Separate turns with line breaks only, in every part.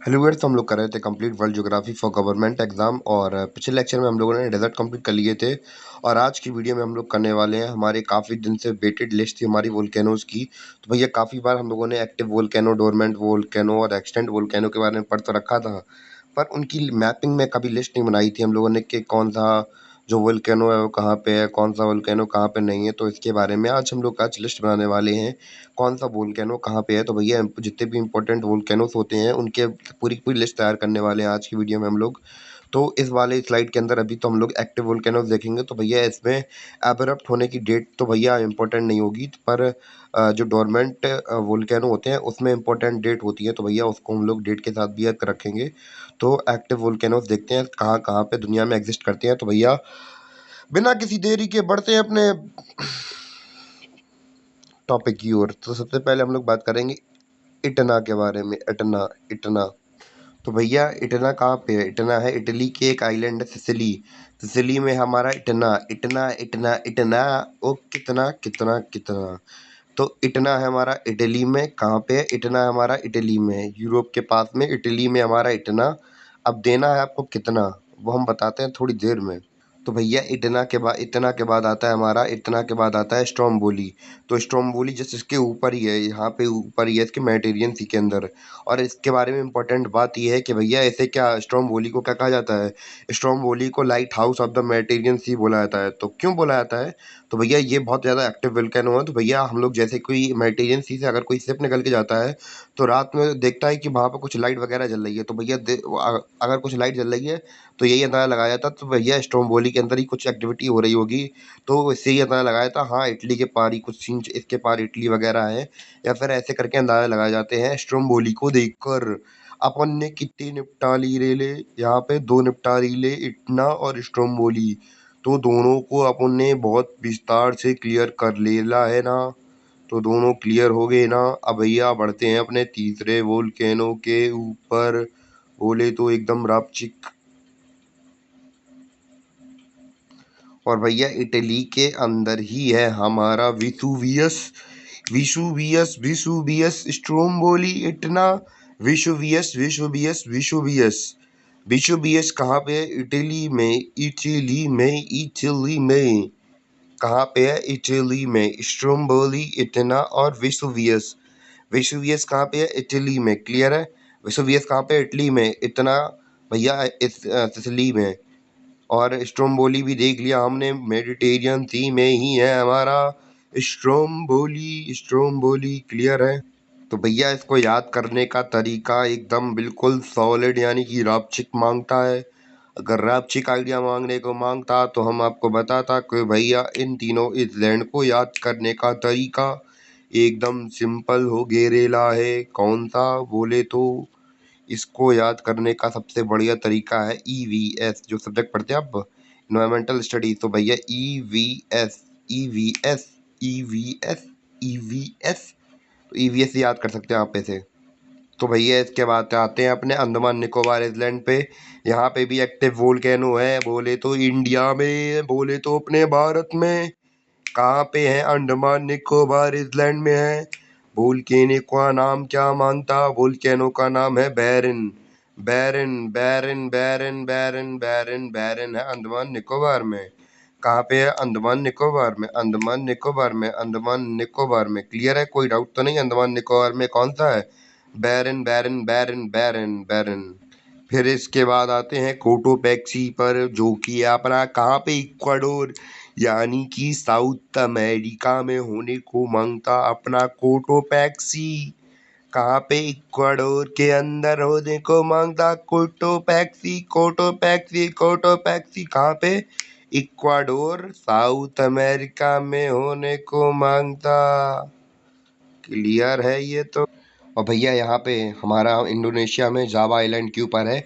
Hello viewers, तो हम लोग कर रहे थे complete world geography for government exam. और पिछले लेक्चर में हम लोगों ने डेजर्ट कंप्लीट कर लिए थे। और आज की वीडियो में हम लोग करने वाले हैं हमारे काफ़ी दिन से वेटेड लिस्ट थी हमारी वोल्केनोज की। तो भैया काफ़ी बार हम लोगों ने एक्टिव वोल्केनो, डोरमेंट वोल्केनो और एक्सटेंट वोल्केनो के बारे में पढ़ तो रखा था, पर उनकी मैपिंग में कभी लिस्ट नहीं बनाई थी हम लोगों ने कि कौन सा जो वोल्केनो है वो कहाँ पे है, कौन सा वोल्केनो कहाँ पे नहीं है। तो इसके बारे में आज हम लोग लिस्ट बनाने वाले हैं, कौन सा वोल्केनो कहाँ पे है। तो भैया जितने भी इंपॉर्टेंट वोल्केनोस होते हैं उनके पूरी पूरी लिस्ट तैयार करने वाले हैं आज की वीडियो में हम लोग। तो इस वाले स्लाइड के अंदर अभी तो हम लोग एक्टिव वोल्केनोस देखेंगे। तो भैया इसमें एबरप्ट होने की डेट तो भैया इंपॉर्टेंट नहीं होगी, पर जो डोरमेंट वोल्केनो होते हैं उसमें इंपॉर्टेंट डेट होती है, तो भैया उसको हम लोग डेट के साथ भी रखेंगे। तो एक्टिव वोल्केनोस देखते हैं कहाँ कहाँ पे दुनिया में एग्जिस्ट करते हैं। तो भैया बिना किसी देरी के बढ़ते हैं अपने टॉपिक की ओर। तो सबसे पहले हम लोग बात करेंगे इटना के बारे में। इटना इटना तो भैया इटना कहाँ पे है? इटना है इटली के एक आइलैंड है, सिसिली। सिसिली में हमारा इटना इटना इटना इटना ओ कितना कितना कितना। तो इटना है हमारा इटली में। कहाँ पे है? इटना हमारा इटली में है, यूरोप के पास में इटली में हमारा इटना। अब देना है आपको कितना, वो हम बताते हैं थोड़ी देर में। तो भैया इतना के बाद आता है हमारा, इतना के बाद आता है स्ट्रोम्बोली। तो स्ट्रोम्बोली जस्ट इसके ऊपर ही है, यहाँ पे ऊपर ही है इसके मेडिटेरियन सी के अंदर। और इसके बारे में इम्पोर्टेंट बात ये है कि भैया ऐसे क्या स्ट्रोम्बोली को क्या कहा जाता है? स्ट्रोम्बोली को lighthouse of the Mediterranean sea बोला जाता है। तो क्यों बोला जाता है? तो भैया ये बहुत ज़्यादा एक्टिव वोल्केनो है। तो भैया हम लोग जैसे कोई मेडिटेरियन सी से अगर कोई शिप निकल के जाता है तो रात में देखता है कि वहाँ पर कुछ लाइट वगैरह जल रही है, तो भैया अगर कुछ लाइट जल रही है तो यही अंदाजा लगाया जाता तो भैया स्ट्रोम्बोली के अंदर ही कुछ एक्टिविटी हो रही होगी। तो इससे ही अंदाजा लगाया था, हाँ इटली के पार ही कुछ सीन, इसके पार इटली वगैरह है, या फिर ऐसे करके अंदाजा लगाए जाते हैं स्ट्रोम्बोली को देखकर। अपन ने कितनी निपटा ली रेले यहाँ पे? 2 निपटा ली ले, इटना और स्ट्रोम्बोली। तो दोनों को अपन ने बहुत विस्तार से क्लियर कर लेला है ना। तो दोनों क्लियर हो गए ना। अब भैया बढ़ते हैं अपने तीसरे वोल्केनो के ऊपर। बोले तो एकदम रापचिक। और भैया इटली के अंदर ही है हमारा Vesuvius. Vesuvius Vesuvius Stromboli Etna. Vesuvius Vesuvius Vesuvius Vesuvius कहाँ पे है? इटली में, इटली में, इटली में। कहाँ पे है? इटली में। स्ट्रोम्बोली, इटना और विसुवियस। विसुवियस कहाँ पे है? इटली में। क्लियर है? विसुवियस कहाँ पे? इटली में। इतना भैया इस सिसिली में। और स्ट्रोम्बोली भी देख लिया हमने, मेडिटेरियन सी में ही है हमारा स्ट्रोम्बोली। स्ट्रोम्बोली क्लियर है? तो भैया इसको याद करने का तरीका एकदम बिल्कुल सॉलिड यानी कि रापचिक मांगता है। अगर रापचिक आइडिया मांगने को मांगता तो हम आपको बताता कि भैया इन तीनों इसलैंड को याद करने का तरीका एकदम सिंपल हो गेरेला है। कौन सा बोले तो इसको याद करने का सबसे बढ़िया तरीका है EVS, जो सब्जेक्ट पढ़ते हैं आप, इन्वायरमेंटल स्टडीज। तो भैया EVS EVS EVS EVS। तो EVS याद कर सकते हैं आप ऐसे। तो भैया इसके बाद आते हैं अपने अंडमान निकोबार आइलैंड पे। यहाँ पे भी एक्टिव वोल्केनो है, बोले तो इंडिया में, बोले तो अपने भारत में। कहाँ पे है? अंडमान निकोबार आइलैंड में है। वोल्केनो का नाम क्या मांगता? वोल्केनो का नाम है बैरन। बैरन बैरन बैरन बैरन बैरन बैरन है अंडमान निकोबार में। कहाँ पे है? अंडमान निकोबार में, अंडमान निकोबार में, अंडमान निकोबार में। क्लियर है? कोई डाउट तो नहीं? अंडमान निकोबार में कौन सा है? बैरन बैरन बैरन बैरन बैरन। फिर इसके बाद आते हैं कोटोपैक्सी पर, जो कि है अपना कहाँ पे? इक्वाडोर यानी कि साउथ अमेरिका में होने को मांगता अपना कोटोपैक्सी। कहाँ पे? इक्वाडोर के अंदर होने को मांगता कोटोपैक्सी। कोटोपैक्सी कोटोपैक्सी कहाँ पे? इक्वाडोर, साउथ अमेरिका में होने को मांगता। क्लियर है ये तो? और भैया यहाँ पे हमारा इंडोनेशिया में जावा आइलैंड के ऊपर है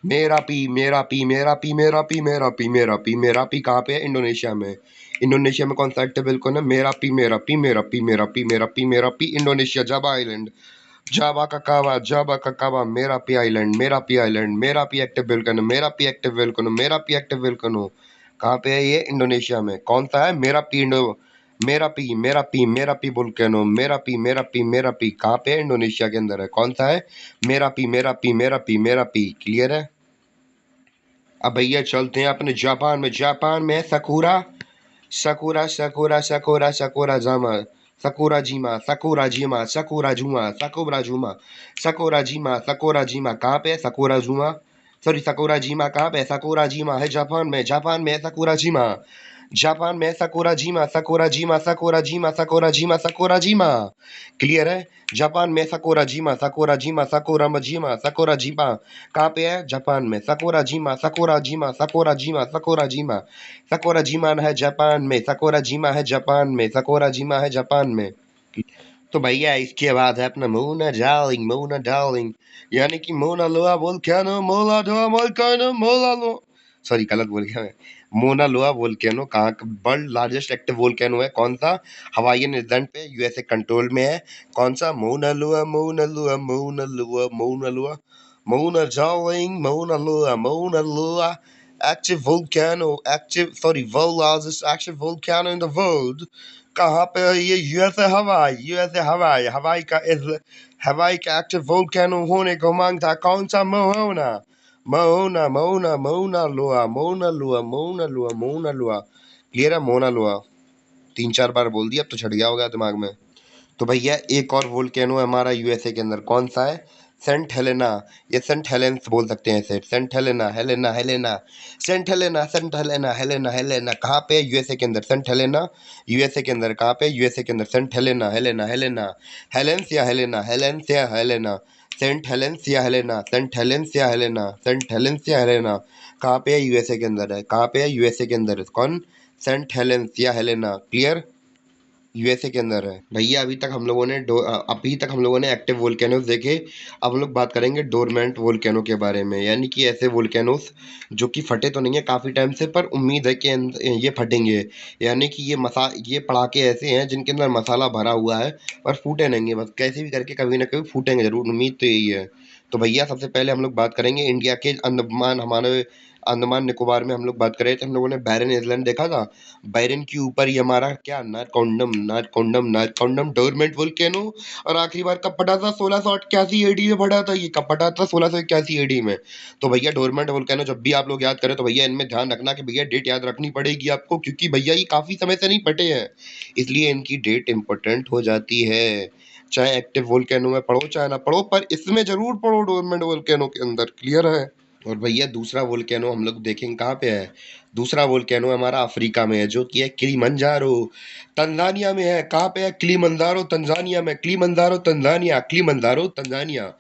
मेरा पी मेरा पी मेरा पी मेरा पी मेरा पी मेरा पी मेरा पी। कहाँ पे है? इंडोनेशिया में। इंडोनेशिया में कौन सा एक्टिव वोल्केनो है? मेरा पी मेरा पी मेरा पी मेरा पी मेरा पी मेरा पी इंडोनेशिया जावा आइलैंड। जावा ककावा मेरा पी आइलैंड, मेरा पी आइलैंड, मेरा पी एक्टिव वोल्केनो, मेरा पी एक्टिव वोल्केनो, मेरा पी एक्टिव वोल्केनो। कहाँ पे है ये? इंडोनेशिया में। कौन सा है? मेरा P Merapi Merapi Merapi volcano, Merapi Merapi Merapi कहाँ पे है? इंडोनेशिया के अंदर है। कौन सा है? Merapi Merapi Merapi Merapi. Clear है? अब भैया चलते हैं अपने जापान में। जापान में सकुरा सकूरा सकूरा सकूरा सकूरा जामा सकूरा जीमा सकूरा जीमा सकूरा जुमा सकूरा जुमा सकूरा जीमा सकूरा जीमा कहाँ पे है? सकूरा जुमा, सॉरी सकूरा जीमा कहाँ पे है? सकूरा जीमा है जापान में। जापान में है सकूरा जीमा। जापान में Sakurajima Sakurajima Sakurajima Sakurajima Sakurajima. Clear है? जापान में Sakurajima Sakurajima Sakurajima Sakurajima कहाँ पे है? जापान में। Sakurajima Sakurajima Sakurajima Sakurajima Sakurajima है Japan में। Sakurajima है Japan में। सकुरा जीमा है जापान में। तो भैया इसके बाद है अपना मोना डार्लिंग, यानी कि मोना लोआ वोल्केनो मोला लोआ वोल्केनो मोला लो, सॉरी गलत बोल गया मैं। मोना लोआ वोल्केनो कहाँ का वर्ल्ड लार्जेस्ट एक्टिव वोल्केनो है? कौन सा? हवाईयन आइलैंड पे, यूएसए कंट्रोल में है। कौन सा? मोना लोआ मोना लोआ मोना लोआ मोना लोआ मोना डार्लिंग मोना लोआ active volcano, active, sorry, world largest active volcano in the world। कहाँ पे है ये? यूएसए हवाई, यूएसए हवाई। हवाई का एक्टिव वोल्केनो होने को मांगता कौन सा? मोना मोना मोना मोना लोआ मोना लोआ मोना लोआ मोना लोआ। क्लियर है? मोना लोआ 3-4 बार बोल दिया, अब तो छट गया होगा दिमाग में। तो भैया एक और वोल्केनो है हमारा यूएसए के अंदर। कौन सा है? Saint Helena. ये सेंट हेलेंस बोल सकते हैं इसे। Saint Helena Helena Helena Saint Helena Saint Helena Helena Helena कहाँ पे है? यूएसए के अंदर। सेंट हेलेना यूएसए के अंदर। कहाँ पे? यूएसए के अंदर। Saint Helena Helena Helena Helens या हेलेना हेलेंस या हेलेना सेंट हेलेंस या हेलेना सेंट हेलेंस या हेलेना सेंट हेलेंस या हेलेना कहाँ पे है? यूएसए के अंदर है। कहाँ पे है? यूएसए के अंदर। कौन? सेंट हेलेंस या हेलेना। क्लियर? यूएसए के अंदर है। भैया अभी तक हम लोगों ने एक्टिव वोल्केनोस देखे। अब हम लोग बात करेंगे डोरमेंट वोल्केनो के बारे में, यानी कि ऐसे वोल्केनोस जो कि फटे तो नहीं है काफ़ी टाइम से, पर उम्मीद है कि ये फटेंगे। यानी कि ये पड़ाके ऐसे हैं जिनके अंदर मसाला भरा हुआ है, पर फूटे नहीं है। बस कैसे भी करके कभी ना कभी फूटेंगे जरूर, उम्मीद तो यही है। तो भैया सबसे पहले हम लोग बात करेंगे इंडिया के अंडमान निकोबार में हम लोग बात करें तो हम लोगों ने बैरन आइलैंड देखा था। बैरन के ऊपर ही हमारा क्या नारकोंडम डोरमेंट वोल्केनो। और आखिरी बार कब फटा था? 1688 एडी में फटा था। ये कब फटा था? 1681 एडी में। तो भैया डोरमेंट वोल्केनो जब भी आप लोग याद करें तो भैया इनमें ध्यान रखना कि भैया डेट याद रखनी पड़ेगी आपको, क्योंकि भैया ये काफी समय से नहीं फटे हैं, इसलिए इनकी डेट इंपॉर्टेंट हो जाती है। चाहे एक्टिव वोल्केनो में पढ़ो चाहे ना पढ़ो, पर इसमें जरूर पढ़ो डोरमेंट वोल्केनो के अंदर। क्लियर है? और भैया दूसरा वोल्केनो हम लोग देखेंगे कहाँ पे है। दूसरा वोल्केनो हमारा अफ्रीका में है, जो कि है किलिमंजारो, तंजानिया में है। कहाँ पे है? किलिमंजारो तंजानिया में। Kilimanjaro Tanzania, Kilimanjaro Tanzania.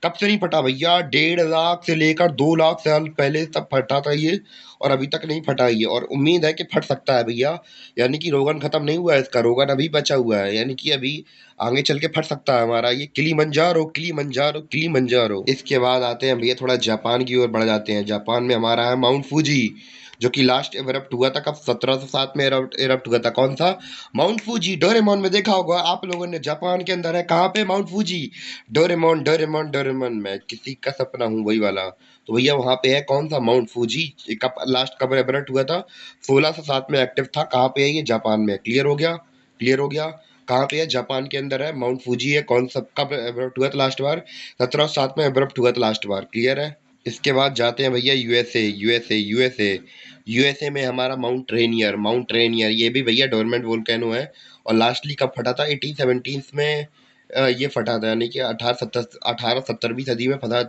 कब से नहीं फटा भैया? 1.5 लाख से लेकर 2 लाख साल पहले तब फटा था ये, और अभी तक नहीं फटा ये, और उम्मीद है कि फट सकता है भैया। यानी कि रोगन खत्म नहीं हुआ है इसका, रोगन अभी बचा हुआ है, यानी कि अभी आगे चल के फट सकता है हमारा ये किलिमंजारो किलिमंजारो किलिमंजारो। इसके बाद आते हैं भैया थोड़ा जापान की ओर बढ़ जाते हैं। जापान में हमारा है माउंट फूजी, जो कि लास्ट इरप्ट हुआ था कब? 1707 में इरप्ट हुआ था। कौन सा? Mount Fuji. डोरेमोन में देखा होगा आप लोगों ने, जापान के अंदर है। कहाँ पे? Mount Fuji. Doraemon Doraemon Doraemon में किसी का सपना हूँ वही वाला। तो भैया वहां पे है कौन सा? Mount Fuji. कब लास्ट कब इरप्ट हुआ था? 1607 में एक्टिव था। कहाँ पे है ये? जापान में। क्लियर हो गया? क्लियर हो गया? कहाँ पे है? जापान के अंदर है, माउंट फूजी है। कौन सा कब एब्रप्ट हुआ था लास्ट बार? 1707 में एब्रप्ट हुआ था लास्ट बार। क्लियर है? इसके बाद जाते हैं भैया यूएसए यूएसए यूएसए। यूएसए में हमारा माउंट रेनियर। माउंट रेनियर ये भी भैया डोरमेंट वोल्केनो है, और लास्टली कब फटा था? 1817 में ये फटा था, यानी कि 1870वीं सदी में फटा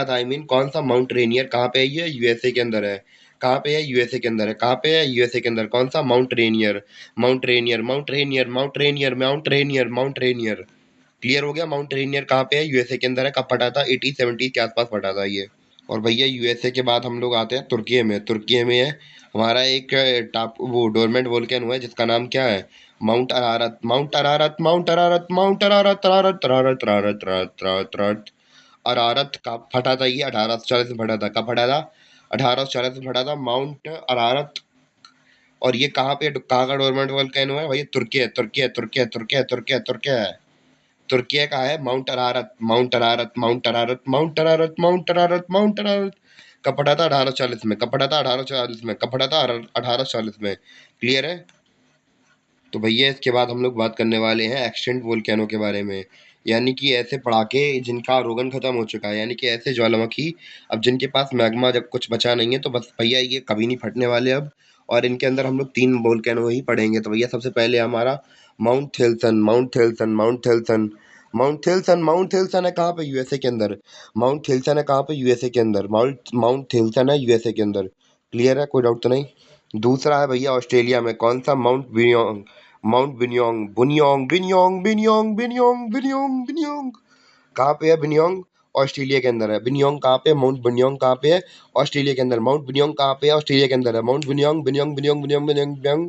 था आई मीन। कौन सा? Mount Rainier. कहाँ पे है ये? यूएसए के अंदर है। कहाँ पे है? यूएसए के अंदर है। कहाँ पे है? यूएसए के अंदर। कौन सा? Mount Rainier mount Rainier mount Rainier mount Rainier mount Rainier mount Rainier. Clear हो गया? माउंट रेनियर कहाँ पे है? यूएसए के अंदर है। कब फटा था? 1870 के आसपास फटा था ये। और भैया यूएसए के बाद हम लोग आते हैं तुर्की में। तुर्की में है हमारा एक टाप वो डोरमेंट वोल्केनो है, जिसका नाम क्या है? Mount Ararat Mount Ararat Mount Ararat Mount Ararat अरारत अरारत अरारत अरारत अरारत अरारत अरारत। का फटा था ये? 1840 में फटा था। कब फटा था? 1840 में फटा था माउंट अरारत। और ये कहाँ का डोरमेंट वोल्केनो है भैया? तुर्की है तुर्की है तुर्की है तुर्की है तुर्की है तुर्की है तुर्की का है। Mount Ararat Mount Ararat Mount Ararat Mount Ararat Mount Ararat Mount Ararat. कब फटा था? 1840 में। कब फटा था? 1840 में। कब फटा था? 1840 में। क्लियर है? तो भैया इसके बाद हम लोग बात करने वाले हैं एक्सटिंक्ट वोल्केनो के बारे में, यानी कि ऐसे पड़ाके जिनका रोगन खत्म हो चुका है, यानी कि ऐसे ज्वालामुखी अब जिनके पास मैग्मा जब कुछ बचा नहीं है, तो बस भैया ये कभी नहीं फटने वाले अब। और इनके अंदर हम लोग 3 वोल्केनो ही पढ़ेंगे। तो भैया सबसे पहले हमारा Mount Thielsen, Mount Thielsen, Mount Thielsen, Mount Thielsen, Mount Thielsen है कहाँ पे? यूएसए के अंदर। माउंट थेल्सन है कहाँ पे? यूएसए के अंदर। माउंट माउंट थेल्सन है यूएसए के अंदर। क्लियर है, कोई डाउट तो नहीं? दूसरा है भैया ऑस्ट्रेलिया में, कौन सा? Mount Buninyong, mount Buninyong, Buninyong, Buninyong, Buninyong, Buninyong, Buninyong, Buninyong. कहाँ पे है बिनियोंग? ऑस्ट्रेलिया के अंदर है। बिनियोंग कहाँ पे है? माउंट बिनियोंग कहाँ पे है? ऑस्ट्रेलिया के अंदर। माउंट बिनियोंग कहाँ पे है? ऑस्ट्रेलिया के अंदर है। Mount बिनियोंग, Buninyong, Buninyong, Buninyong, Buninyong, बिनियोंग,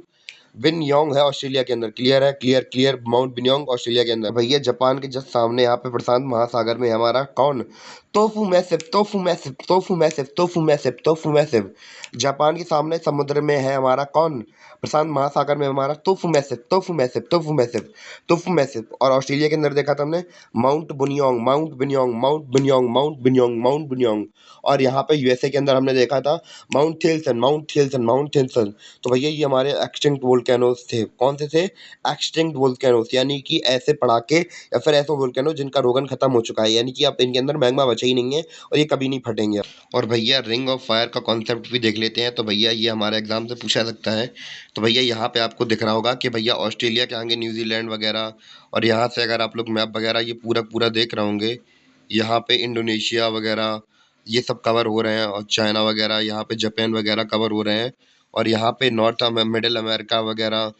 बिनयोंग है ऑस्ट्रेलिया के अंदर। क्लियर है, क्लियर क्लियर, माउंट बिनयोंग ऑस्ट्रेलिया के अंदर। भैया जापान के जस्ट सामने यहाँ पे प्रशांत महासागर में हमारा कौन? Tofu Massif, Tamu Massif, Tamu Massif, Tamu Massif, Tamu massive. Japan के सामने समुद्र में है हमारा कौन? प्रशांत महासागर में हमारा Tamu Massif, Tamu Massif, Tamu Massif, Tamu Massif. और ऑस्ट्रेलिया के अंदर देखा था हमने Mount Buninyong, Mount Buninyong, Mount Buninyong, Mount Buninyong, Mount Buninyong. और यहाँ पे यूएसए के अंदर हमने देखा था Mount Thielsen, Mount Thielsen, Mount Thielsen. तो भैया ये हमारे एक्सटिंक्ट वोल्केनोस थे। कौन से थे? एक्सटिंक्ट वोल्केनोस, यानी कि ऐसे पड़ाके या फिर ऐसे वोल्केनो जिनका रोगन खत्म हो चुका है, यानी कि अब इनके अंदर मैग्मा बचा ही नहीं है और ये कभी नहीं फटेंगे। और भैया रिंग ऑफ फायर का कॉन्सेप्ट भी देख लेते हैं। तो भैया ये हमारे एग्जाम से पूछा सकता है। तो भैया यहाँ पे आपको दिख रहा होगा कि भैया ऑस्ट्रेलिया के आगे न्यूजीलैंड वगैरह, और यहाँ से अगर आप लोग मैप वगैरह ये पूरा पूरा देख रहे होंगे, यहाँ पे इंडोनेशिया वगैरह ये सब कवर हो रहे हैं, और चाइना वगैरह, यहाँ पे जापान वगैरह कवर हो रहे हैं। और यहाँ पे मिडिल अमेरिका वगैरह,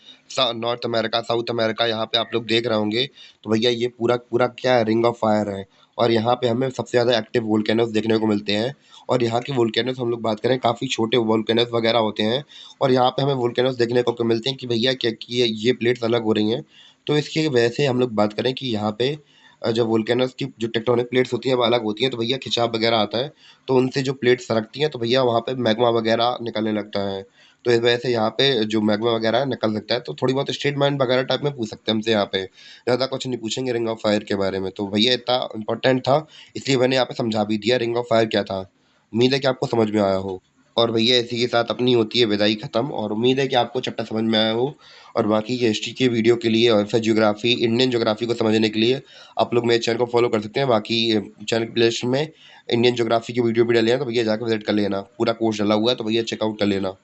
नॉर्थ अमेरिका, साउथ अमेरिका यहाँ पे आप लोग देख रहे होंगे। तो भैया ये पूरा पूरा क्या है? रिंग ऑफ फायर है। और यहाँ पे हमें सबसे ज़्यादा एक्टिव वोल्केनोस देखने को मिलते हैं। और यहाँ के वोल्केनोस हम लोग बात करें, काफ़ी छोटे वोल्केनोस वगैरह होते हैं। और यहाँ पे हमें वोल्केनोस देखने को मिलते हैं कि भैया क्या कि ये प्लेट्स अलग हो रही हैं। तो इसकी वजह से हम लोग बात करें कि यहाँ पे जब वोल्केनोस की जो टेक्टोनिक प्लेट्स होती हैं वो अलग होती हैं, तो भैया खिंचाव वगैरह आता है। तो उनसे जो प्लेट्स सरकती हैं, तो भैया वहाँ पे मैग्मा वगैरह निकलने लगता है। तो इस वजह से यहाँ पे जो मैग्मा वगैरह है निकल सकता है। तो थोड़ी बहुत स्टेटमेंट वगैरह टाइप में पूछ सकते हैं हमसे यहाँ पे, ज़्यादा कुछ नहीं पूछेंगे रिंग ऑफ फायर के बारे में। तो भैया इतना इंपॉर्टेंट था, इसलिए मैंने यहाँ पे समझा भी दिया रिंग ऑफ फायर क्या था। उम्मीद है कि आपको समझ में आया हो। और भैया इसी के साथ अपनी होती है विदाई खत्म, और उम्मीद है कि आपको चैप्टर समझ में आया हो। और बाकी के हिस्ट्री के वीडियो के लिए और फिर ज्योग्राफी, इंडियन ज्योग्राफी को समझने के लिए आप लोग मेरे चैनल को फॉलो कर सकते हैं। बाकी चैनल की प्लेलिस्ट में इंडियन ज्योग्राफी की वीडियो भी डले हैं, तो भैया जाकर विजिट कर लेना। पूरा कोर्स डला हुआ है, तो भैया चेकआउट कर लेना।